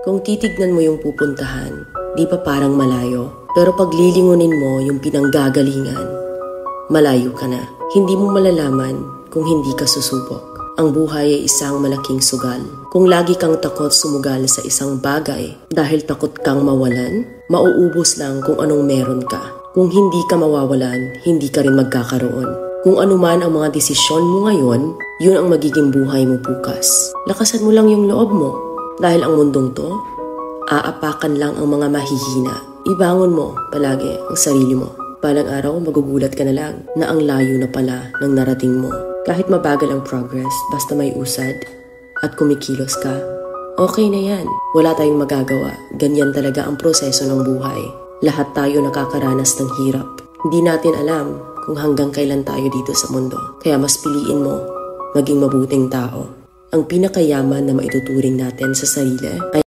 Kung titignan mo yung pupuntahan, di pa parang malayo. Pero pag lilingunin mo yung pinanggagalingan, malayo ka na. Hindi mo malalaman kung hindi ka susubok. Ang buhay ay isang malaking sugal. Kung lagi kang takot sumugal sa isang bagay dahil takot kang mawalan, mauubos lang kung anong meron ka. Kung hindi ka mawawalan, hindi ka rin magkakaroon. Kung ano man ang mga desisyon mo ngayon, yun ang magiging buhay mo bukas. Lakasan mo lang yung loob mo. Dahil ang mundong to, aapakan lang ang mga mahihina. Ibangon mo palagi ang sarili mo. Balang araw, magugulat ka na lang na ang layo na pala ng narating mo. Kahit mabagal ang progress, basta may usad at kumikilos ka, okay na yan. Wala tayong magagawa. Ganyan talaga ang proseso ng buhay. Lahat tayo nakakaranas ng hirap. Hindi natin alam kung hanggang kailan tayo dito sa mundo. Kaya mas piliin mo maging mabuting tao. Ang pinakayaman na maituturing natin sa sarili ay